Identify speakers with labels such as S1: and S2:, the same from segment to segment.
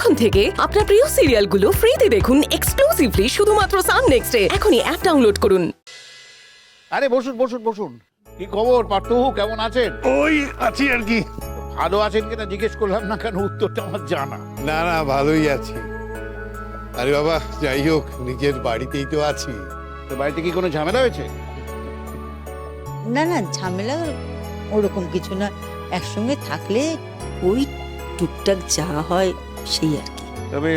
S1: এখন থেকে আপনার প্রিয় সিরিয়ালগুলো ফ্রিতে দেখুন এক্সক্লুসিভলি শুধুমাত্র সান নেক্সটে। এখনই অ্যাপ ডাউনলোড করুন।
S2: আরে বসুন বসুন বসুন। কি খবর পার্থু, কেমন আছেন?
S3: ওই আছি আর কি।
S2: ভালো আছেন কিনা জিজ্ঞেস করলাম না কেন, উত্তরটা আমার জানা।
S3: না না, ভালোই আছি। আরে বাবা, যাই হোক, নিজের বাড়িতেই তো আছি।
S2: তো বাড়িতে কি কোনো ঝামেলা হয়েছে?
S4: না না, ঝামেলা ওরকম কিছু না। একসঙ্গে থাকলে ওই টুকটাক যা হয় সেই আর কি।
S2: তবে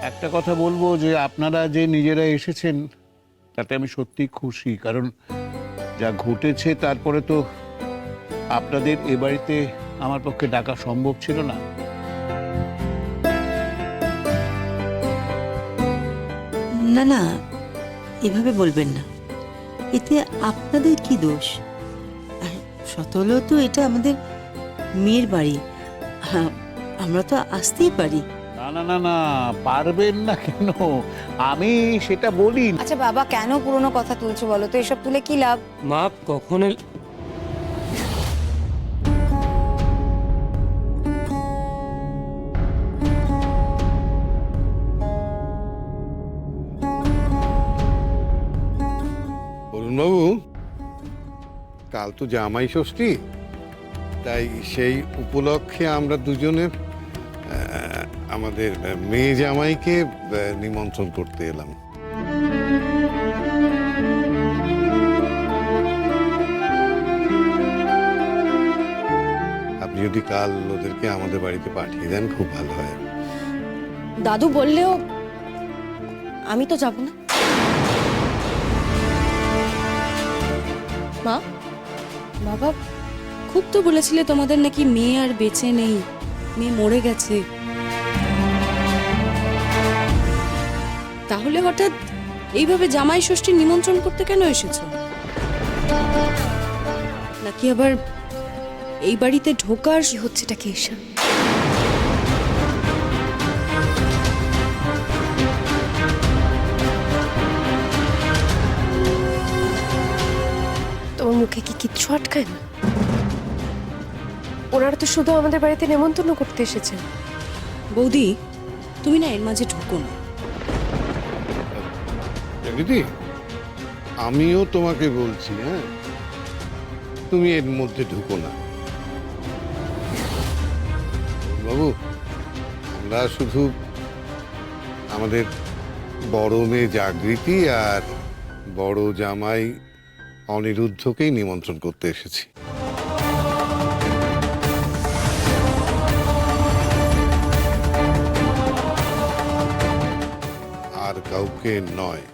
S2: একটা কথা বলবো যে আপনারা যে নিজেরা এসেছেন তাতে আমি সত্যি খুশি, কারণ যা ঘটেছে তারপরে তো আপনাদের এ বাড়িতে আমার পক্ষে ডাকা সম্ভব ছিল না।
S4: না না, এভাবে বলবেন না। এতে আপনাদের কি দোষ? আর শত হলেও তো এটা আমাদের মেয়ের বাড়ি। হ্যাঁ, আমরা তো আসতেই পারি।
S2: না না না না, পারবেন না কেন? আমি সেটা বলি না।
S5: আচ্ছা বাবা, কেন পুরনো কথা তুলছো বলো তো? এসব তুলে কি লাভ?
S6: মা কখন
S3: অরুণবাবু, কাল তো জামাই ষষ্ঠী, তাই সেই উপলক্ষে আমরা দুজনে আমাদের মেয়ে জামাইকে নিমন্ত্রণ করতে এলাম। আপনি যদি কাল ওদেরকে আমাদের বাড়িতে পাঠিয়ে দেন খুব ভালো হয়।
S5: দাদু বললেও আমি তো যাব না।
S7: মা, বাবা খুব তো বলেছিলে তোমাদের নাকি মেয়ে আর বেঁচে নেই, মেয়ে মরে গেছে। তাহলে হঠাৎ এইভাবে জামাই ষষ্ঠীর নিমন্ত্রণ করতে কেন এসেছো? নাকি আবার এই বাড়িতে ঢোকার
S5: কি হচ্ছেটা কি ঈশান? তোমার মুখে কি কিচ্ছু আটকায় না? ওনারা তো শুধু আমাদের বাড়িতে নেমন্তন্ন করতে এসেছেন।
S7: বৌদি, তুমি না এর মাঝে ঢোকো না।
S3: দিদি, আমিও তোমাকে বলছি, হ্যাঁ, তুমি এর মধ্যে ঢুকো না। বাবু, আমরা শুধু আমাদের বড় মেয়ে জাগৃতি আর বড় জামাই অনিরুদ্ধকেই নিমন্ত্রণ করতে এসেছি। আর কাউকে নয়।